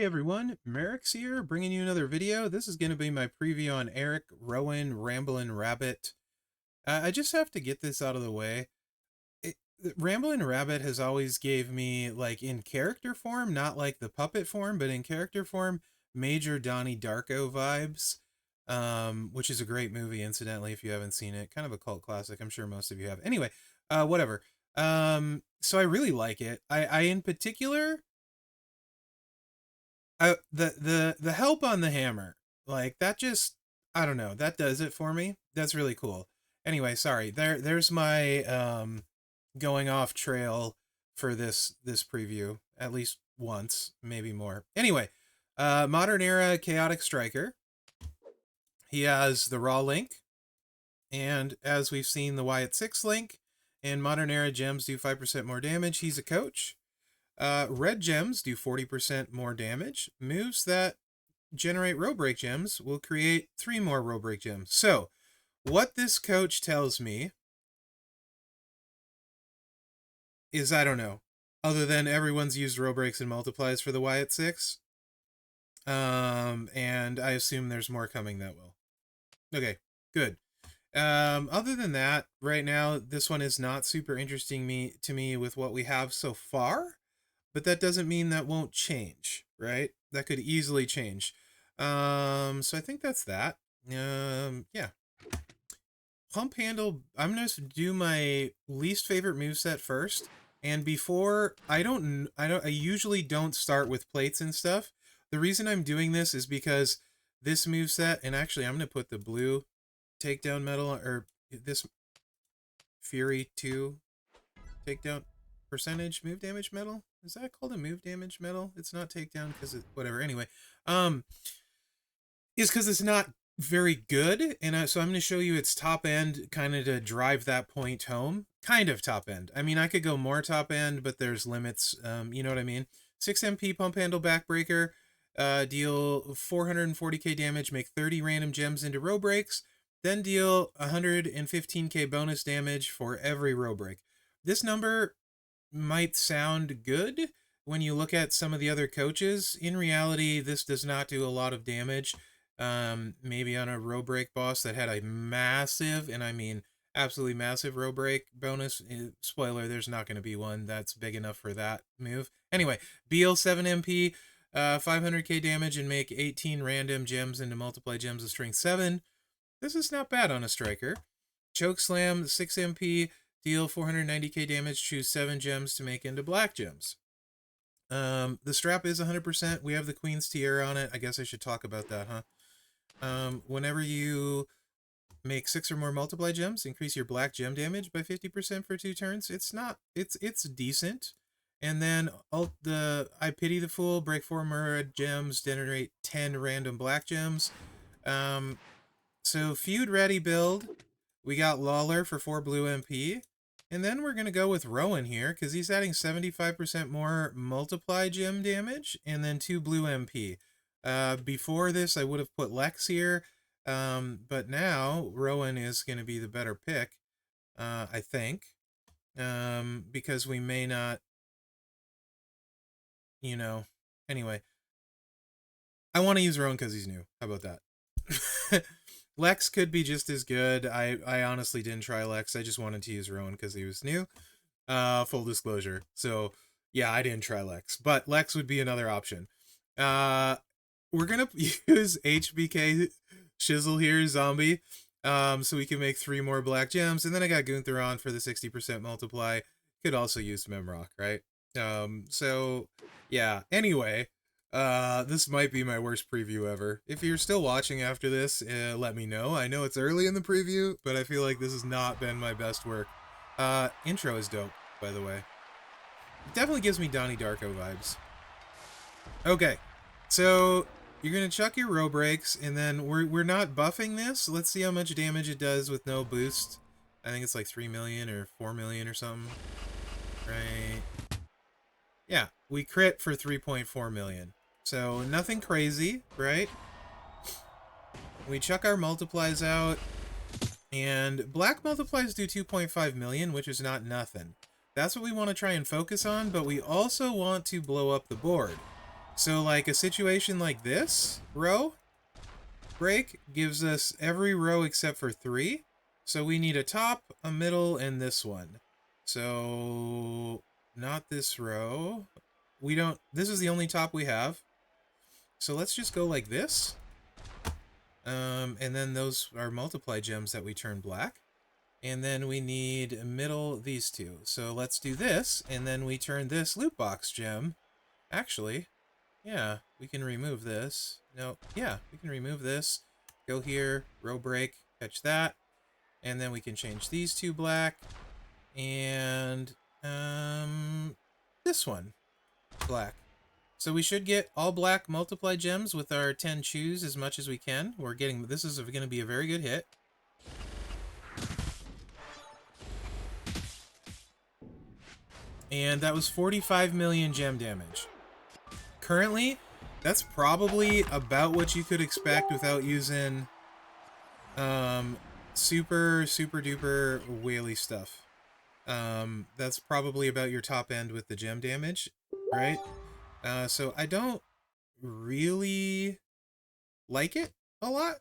Hey everyone, Mherex here, bringing you another video. This is going to be my preview on Erik, Rowan, Ramblin Rabbit. I just have to get this out of the way. Ramblin Rabbit has always gave me, like, in character form, not like the puppet form, but in character form, major Donnie Darko vibes, which is a great movie, incidentally, if you haven't seen it. Kind of a cult classic. I'm sure most of you have. Anyway, whatever. So I really like it. I in particular... the help on the hammer, like that just, I don't know, that does it for me. That's really cool. Anyway, sorry. There's my going off trail for this preview at least once, maybe more. Anyway, modern era chaotic striker. He has the raw link, and as we've seen, the Wyatt 6 link, and modern era gems do 5% more damage. He's a coach. Red gems do 40% more damage. Moves that generate row break gems will create 3 more row break gems. So, what this coach tells me is, I don't know, other than everyone's used row breaks and multiplies for the Wyatt 6. And I assume there's more coming that will. Okay, good. Other than that, right now, this one is not super interesting to me with what we have so far. But that doesn't mean that won't change, right? That could easily change. So I think that's that. Yeah. Pump handle, I'm going to do my least favorite moveset first. And before, I usually don't start with plates and stuff. The reason I'm doing this is because this moveset, and actually I'm going to put the blue takedown metal, or this Fury 2 takedown percentage move damage metal. Is that called a move damage metal? It's not takedown because it, whatever. Anyway, is because it's not very good, and so I'm going to show you its top end, kind of to drive that point home. Kind of top end. I mean, I could go more top end, but there's limits. You know what I mean? 6 MP pump handle backbreaker. Deal 440k damage, make 30 random gems into row breaks, then deal 115k bonus damage for every row break. This number might sound good when you look at some of the other coaches. In reality, this does not do a lot of damage. Maybe on a row break boss that had a massive, and I mean absolutely massive, row break bonus. Spoiler, there's not going to be one that's big enough for that move. Anyway, Beal 7 MP, 500k damage, and make 18 random gems into multiply gems of strength 7. This is not bad on a striker. Choke Slam 6 MP, deal 490k damage, choose 7 gems to make into black gems. The strap is 100%. We have the Queen's Tiara on it. I guess I should talk about that, huh? Whenever you make 6 or more multiply gems, increase your black gem damage by 50% for 2 turns. It's decent. And then I Pity the Fool, break 4 more red gems, generate 10 random black gems. So feud ready build. We got Lawler for 4 blue MP. And then we're going to go with Rowan here, because he's adding 75% more multiply gem damage, and then 2 blue MP. Before this, I would have put Lex here, but now Rowan is going to be the better pick, I think, because we may not, you know, anyway. I want to use Rowan because he's new. How about that? Lex could be just as good. I honestly didn't try Lex. I just wanted to use Rowan because he was new. Full disclosure. So, yeah, I didn't try Lex. But Lex would be another option. We're going to use HBK Shizzle here, Zombie. So we can make 3 more black gems. And then I got Gunther on for the 60% multiply. Could also use Mherex, right? So, yeah. Anyway... this might be my worst preview ever. If you're still watching after this, let me know. I know it's early in the preview, but I feel like this has not been my best work. Intro is dope, by the way. It definitely gives me Donnie Darko vibes. Okay, so you're gonna chuck your row breaks, and then we're not buffing this. Let's see how much damage it does with no boost. I think it's like 3 million or 4 million or something. Right. Yeah, we crit for 3.4 million. So, nothing crazy, right? We chuck our multiplies out, and black multiplies do 2.5 million, which is not nothing. That's what we want to try and focus on, but we also want to blow up the board. So like a situation like this row break gives us every row except for 3. So we need a top, a middle, and this one. So not this row. We don't, this is the only top we have. So let's just go like this. And then those are multiply gems that we turn black. And then we need middle, these two. So let's do this, and then we turn this loot box gem. Actually, yeah, we can remove this. No, yeah, we can remove this. Go here, row break, catch that. And then we can change these two black. And this one, black. So we should get all black multiply gems with our 10 choose as much as we can. We're getting, this is going to be a very good hit. And that was 45 million gem damage. Currently, that's probably about what you could expect without using super duper whaley stuff. That's probably about your top end with the gem damage, right? So I don't really like it a lot,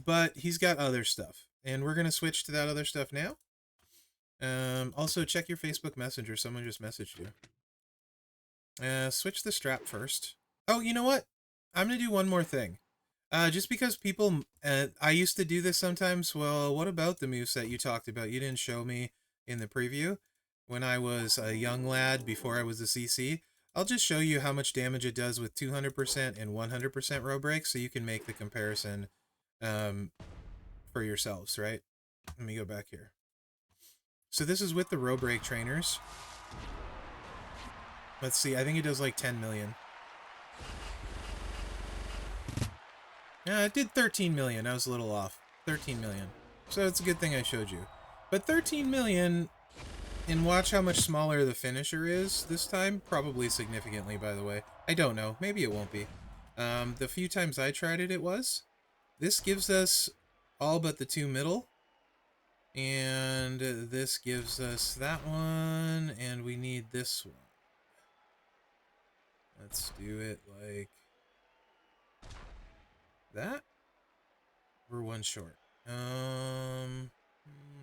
but he's got other stuff, and we're gonna switch to that other stuff now. Also check your Facebook Messenger. Someone just messaged you. Switch the strap first. Oh, you know what? I'm gonna do one more thing. Just because people, I used to do this sometimes. Well, what about the moveset you talked about? You didn't show me in the preview when I was a young lad before I was a CC. I'll just show you how much damage it does with 200% and 100% row break, so you can make the comparison for yourselves, right? Let me go back here. So this is with the row break trainers. Let's see, I think it does like 10 million. Yeah, it did 13 million. I was a little off. 13 million. So it's a good thing I showed you. But 13 million, and watch how much smaller the finisher is this time. Probably significantly, by the way. I don't know. Maybe it won't be. The few times I tried it, it was. This gives us all but the 2 middle. And this gives us that one. And we need this one. Let's do it like that. We're one short.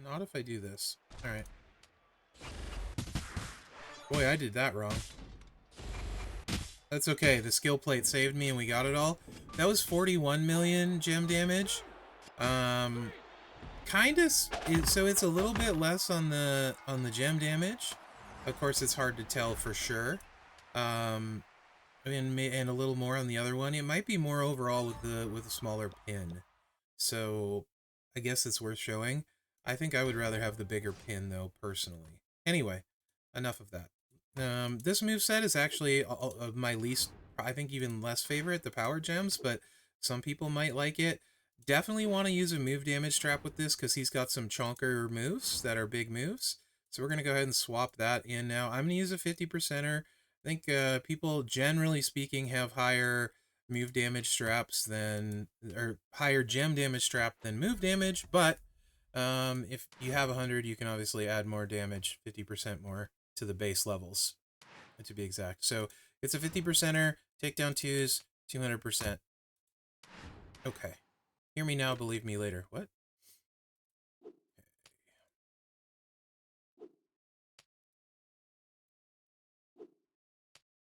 Not if I do this. Alright. Boy, I did that wrong. That's okay. The skill plate saved me and we got it all. That was 41 million gem damage. Kinda, so it's a little bit less on the gem damage. Of course, it's hard to tell for sure. And a little more on the other one. It might be more overall with the smaller pin. So I guess it's worth showing. I think I would rather have the bigger pin though, personally. Anyway, enough of that. This moveset is actually my least, I think even less favorite, the power gems, but some people might like it. Definitely want to use a move damage strap with this because he's got some chonker moves that are big moves. So we're going to go ahead and swap that in now. I'm going to use a 50%er. I think people, generally speaking, have higher move damage straps than, or higher gem damage strap than move damage, but if you have 100, you can obviously add more damage, 50% more to the base levels, to be exact. So it's a 50%er, takedown 2s, 200%. Okay. Hear me now, believe me later. What?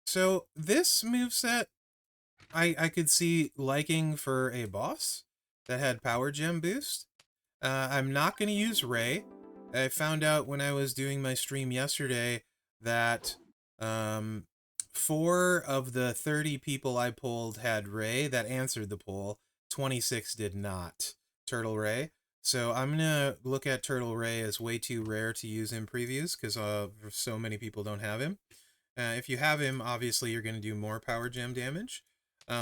So this moveset, I could see liking for a boss that had power gem boost. I'm not going to use Ray. I found out when I was doing my stream yesterday that 4 of the 30 people I polled had Ray that answered the poll. 26 did not. Turtle Ray. So I'm going to look at Turtle Ray as way too rare to use in previews because so many people don't have him. If you have him, obviously you're going to do more power gem damage.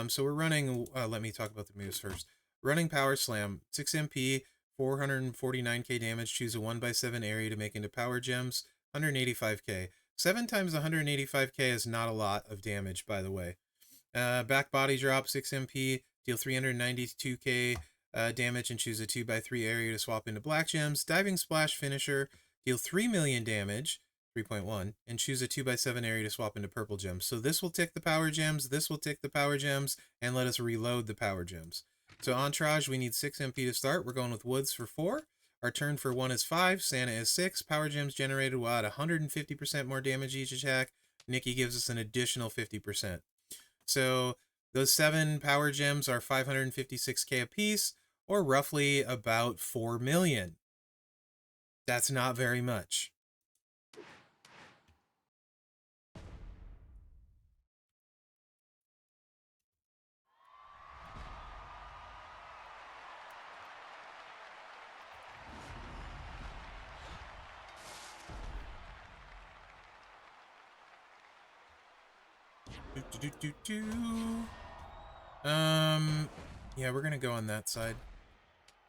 So we're running, let me talk about the moves first. Running Power Slam, 6 MP, 449k damage, choose a 1x7 area to make into power gems, 185k. 7 times 185k is not a lot of damage, by the way. Back Body Drop, 6 MP, deal 392k damage and choose a 2x3 area to swap into black gems. Diving Splash Finisher, deal 3 million damage, 3.1, and choose a 2x7 area to swap into purple gems. So this will tick the power gems, this will tick the power gems, and let us reload the power gems. So Entourage, we need 6 MP to start. We're going with Woods for 4. Our turn for 1 is 5. Santa is 6. Power gems generated will add 150% more damage each attack. Nikki gives us an additional 50%. So those 7 power gems are 556k apiece, or roughly about 4 million. That's not very much. Yeah, we're gonna go on that side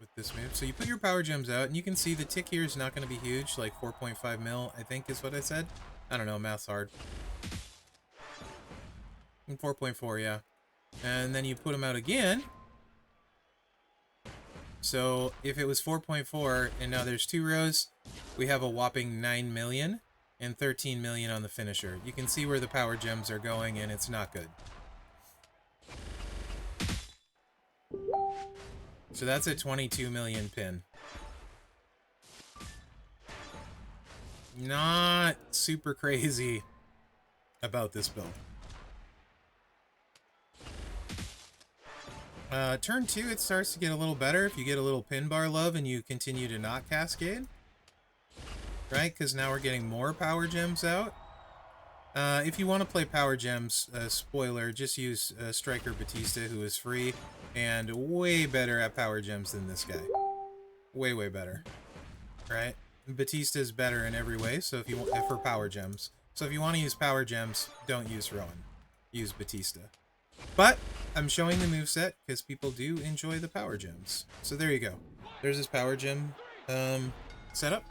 with this move. So you put your power gems out, and you can see the tick here is not going to be huge, like 4.5 mil, I think is what I said. I don't know, math's hard. 4.4, yeah. And then you put them out again. So if it was 4.4, and now there's 2 rows, we have a whopping 9 million and 13 million on the finisher. You can see where the power gems are going, and it's not good. So that's a 22 million pin. Not super crazy about this build. Turn 2, it starts to get a little better if you get a little pin bar love and you continue to not cascade. Right? Because now we're getting more power gems out. If you want to play power gems, spoiler, just use Striker Batista, who is free and way better at power gems than this guy. Way, way better. Right? Batista is better in every way, so if you want, for power gems. So if you want to use power gems, don't use Rowan. Use Batista. But I'm showing the moveset because people do enjoy the power gems. So there you go. There's this power gem setup.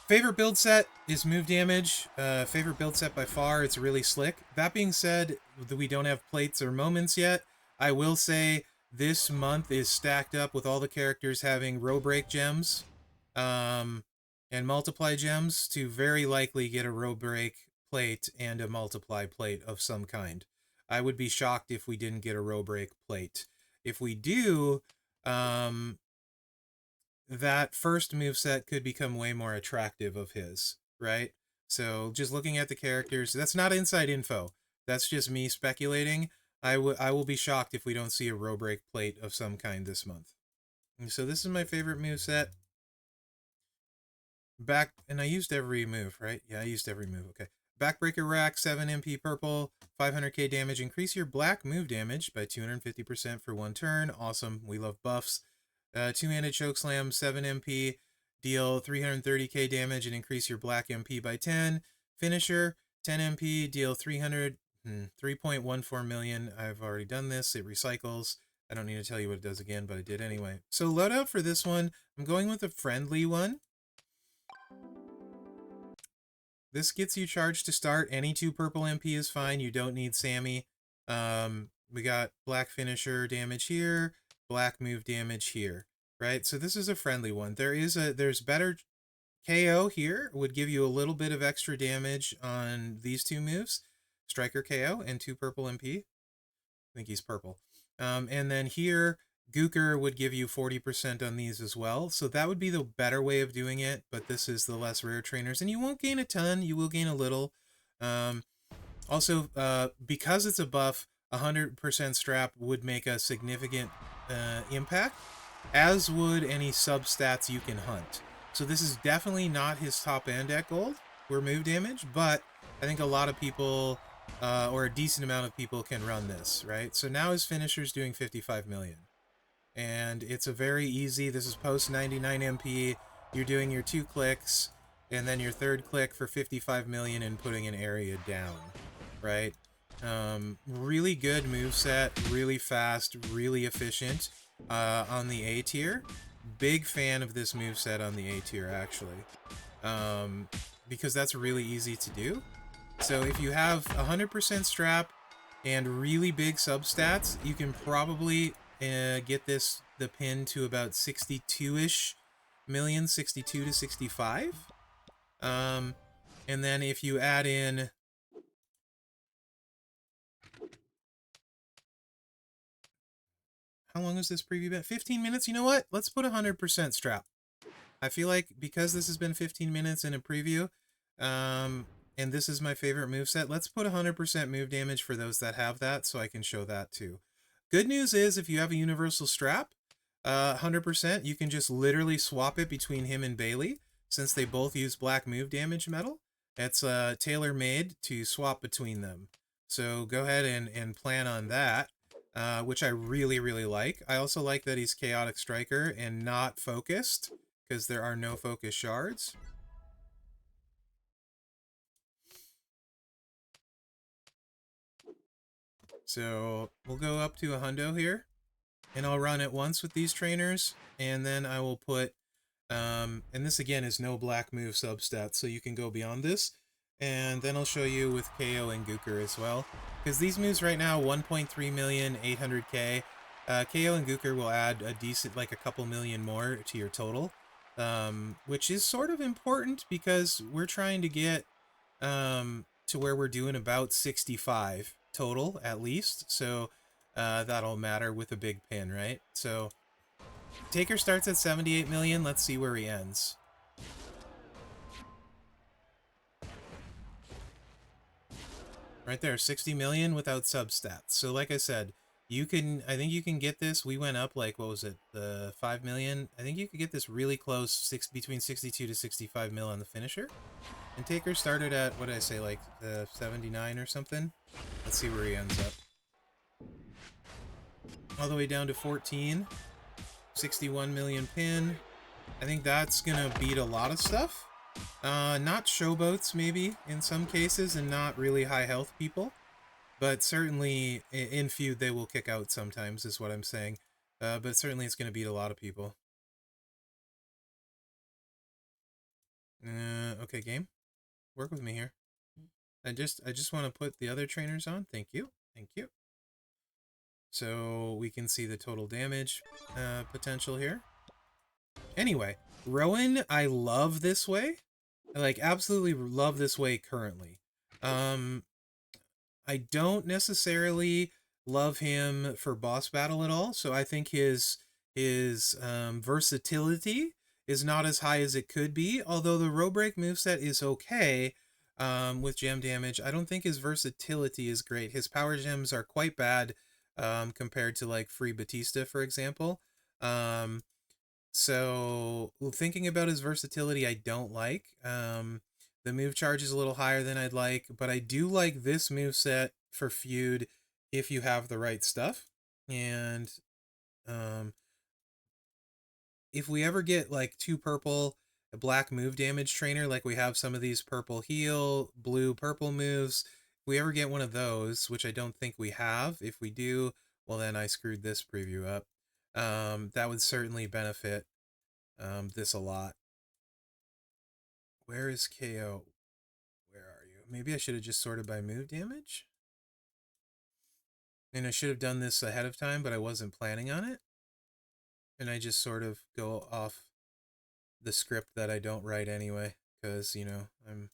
Favorite build set is move damage. Favorite build set by far. It's really slick. That being said, we don't have plates or moments yet. I will say this month is stacked up with all the characters having row break gems and multiply gems to very likely get a row break plate and a multiply plate of some kind. I would be shocked if we didn't get a row break plate. If we do, that first moveset could become way more attractive of his, right? So just looking at the characters, that's not inside info. That's just me speculating. I will be shocked if we don't see a row break plate of some kind this month. And so this is my favorite moveset. And I used every move, right? Yeah, I used every move, okay. Backbreaker Rack, 7 MP purple, 500k damage. Increase your black move damage by 250% for 1 turn. Awesome, we love buffs. Two-handed chokeslam, 7 MP, deal 330k damage and increase your black MP by 10. Finisher, 10 MP, deal 3.14 million. I've already done this. It recycles. I don't need to tell you what it does again, but I did anyway. So loadout for this one, I'm going with a friendly one. This gets you charged to start. Any 2 purple MP is fine. You don't need Sammy. We got black finisher damage here, black move damage here, right? So this is a friendly one. There's better KO here, would give you a little bit of extra damage on these 2 moves. Striker KO and 2 purple MP. I think he's purple. And then here, Gooker would give you 40% on these as well. So that would be the better way of doing it, but this is the less rare trainers. And you won't gain a ton, you will gain a little. Also, because it's a buff, 100% strap would make a significant impact, as would any substats you can hunt. So this is definitely not his top end at gold, or move damage, but I think a lot of people, or a decent amount of people can run this, right? So now his finisher's doing 55 million. And it's a very easy, this is post 99 MP, you're doing your 2 clicks, and then your 3rd click for 55 million and putting an area down, right? Really good moveset, really fast, really efficient on the A tier. Big fan of this moveset on the A tier, actually, because that's really easy to do. So if you have 100% strap and really big substats, you can probably get the pin to about 62-ish million, 62 to 65. And then if you add in... How long has this preview been? 15 minutes? You know what? Let's put 100% strap. I feel like because this has been 15 minutes in a preview, and this is my favorite moveset, let's put 100% move damage for those that have that, so I can show that too. Good news is, if you have a universal strap, 100%, you can just literally swap it between him and Bailey, since they both use black move damage metal. It's tailor-made to swap between them. So go ahead and plan on that, which I really, really like. I also like that he's Chaotic Striker and not focused, because there are no focus shards. So we'll go up to a hundo here, and I'll run it once with these trainers, and then I will put, and this again is no black move substat, so you can go beyond this, and then I'll show you with KO and Gooker as well, because these moves right now, 1.3 million, 800k, KO and Gooker will add a decent, like a couple million more to your total, which is sort of important because we're trying to get to where we're doing about 65 total at least, so that'll matter with a big pin, right? So Taker starts at 78 million. Let's see where he ends. Right there, 60 million without substats. So like I said, you can, I think you can get this. We went up like, what was it, the 5 million? I think you could get this really close, between 62 to 65 mil on the finisher. And Taker started at, what did I say, like 79 or something? Let's see where he ends up. All the way down to 14. 61 million pin. I think that's gonna beat a lot of stuff. Not showboats, maybe, in some cases, and not really high health people. But certainly, in feud, they will kick out sometimes, is what I'm saying. But certainly it's gonna beat a lot of people. Okay, game. Work with me here. I just want to put the other trainers on. Thank you. Thank you. So we can see the total damage potential here. Anyway, Rowan, I love this way. I like absolutely love this way currently. I don't necessarily love him for boss battle at all, so I think his versatility is not as high as it could be, although the row break moveset is okay with gem damage. I don't think his versatility is great. His power gems are quite bad compared to like Free Batista, for example. So thinking about his versatility, I don't like. The move charge is a little higher than I'd like, but I do like this moveset for feud if you have the right stuff. And if we ever get like 2 purple, a black move damage trainer, like we have some of these purple heal, blue purple moves, if we ever get one of those, which I don't think we have, if we do, well then I screwed this preview up. That would certainly benefit this a lot. Where is KO? Where are you? Maybe I should have just sorted by move damage? And I should have done this ahead of time, but I wasn't planning on it. And I just sort of go off the script that I don't write anyway, because, you know, I'm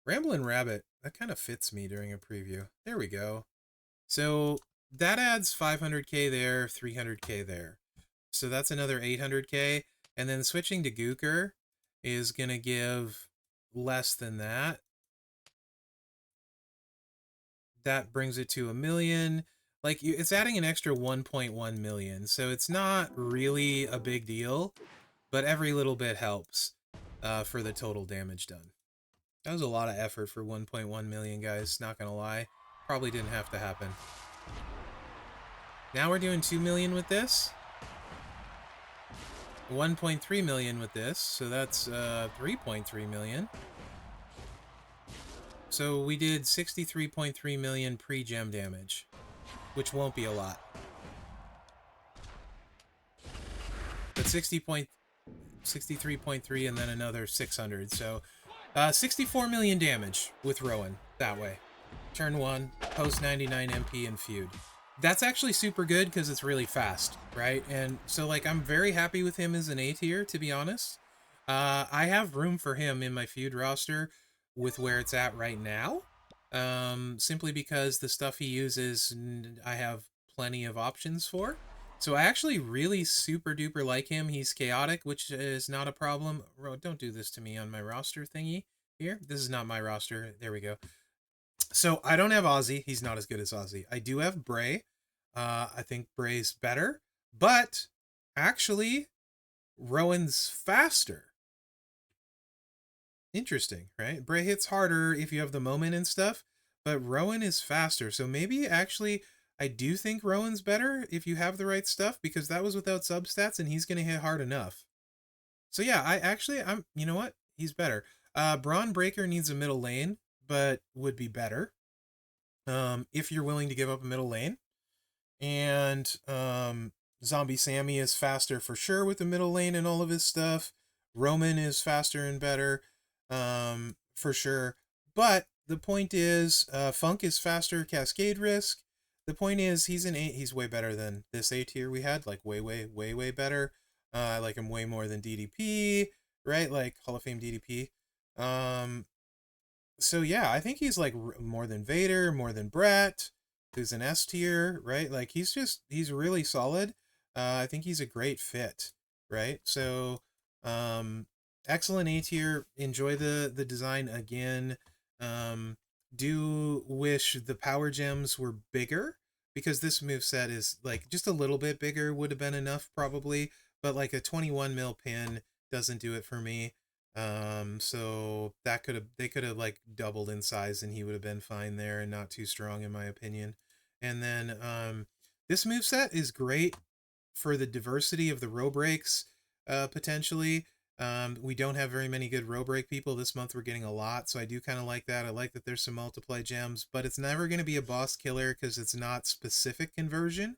Ramblin' Rabbit. That kind of fits me during a preview. There we go. So that adds 500k there, 300k there. So that's another 800k. And then switching to Gooker is going to give less than that. That brings it to 1 million. Like, it's adding an extra 1.1 million. So it's not really a big deal, but every little bit helps for the total damage done. That was a lot of effort for 1.1 million, guys. Not going to lie. Probably didn't have to happen. Now we're doing 2 million with this. 1.3 million with this, so that's 3.3 million. So we did 63.3 million pre-gem damage, which won't be a lot. But 63.3 and then another 600, so 64 million damage with Rowan that way. Turn 1, post 99 MP and feud. That's actually super good because it's really fast, right? And so, like, I'm very happy with him as an A tier, to be honest. I have room for him in my feud roster with where it's at right now. Simply because the stuff he uses, I have plenty of options for. So I actually really super duper like him. He's chaotic, which is not a problem. Don't do this to me on my roster thingy here. This is not my roster. There we go. So I don't have Ozzy. He's not as good as Ozzy. I do have Bray. I think Bray's better, but actually, Rowan's faster. Interesting, right? Bray hits harder if you have the moment and stuff, but Rowan is faster. So maybe actually I do think Rowan's better if you have the right stuff, because that was without substats and he's going to hit hard enough. So yeah, I'm you know what? He's better. Braun Breaker needs a middle lane, but would be better. If you're willing to give up a middle lane. And Zombie Sammy is faster for sure with the middle lane and all of his stuff. Roman is faster and better, for sure. But the point is, Funk is faster Cascade Risk. The point is, he's way better than this A tier we had, like way better. I like him way more than DDP, right? Like Hall of Fame DDP. So yeah, I think he's like more than Vader, more than Brett, who's an S tier, right? Like he's really solid. I think he's a great fit, right? So, excellent A tier. Enjoy the design again. Um, do wish the power gems were bigger, because this move set is like just a little bit bigger would have been enough probably, but like a 21 mil pin doesn't do it for me. So they could have like doubled in size and he would have been fine there and not too strong in my opinion. And then this move set is great for the diversity of the row breaks, potentially. We don't have very many good row break people. This month we're getting a lot, so I do kind of like that. I like that there's some multiply gems, but it's never going to be a boss killer because it's not specific conversion.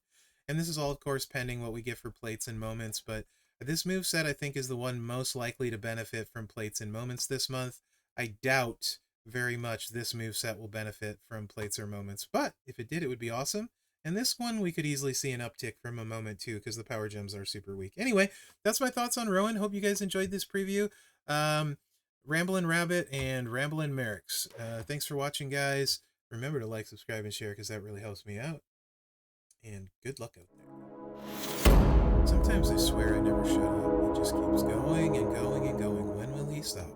And this is all, of course, pending what we get for plates and moments, but this move set, I think, is the one most likely to benefit from plates and moments this month. I doubt very much this move set will benefit from plates or moments, but if it did, it would be awesome. And this one, we could easily see an uptick from a moment too, because the power gems are super weak. Anyway, that's my thoughts on Rowan. Hope you guys enjoyed this preview. Ramblin' Rabbit and Ramblin' Mherex. Thanks for watching, guys. Remember to like, subscribe, and share, because that really helps me out. And good luck out there. Sometimes I swear I never shut up. He just keeps going and going and going. When will he stop?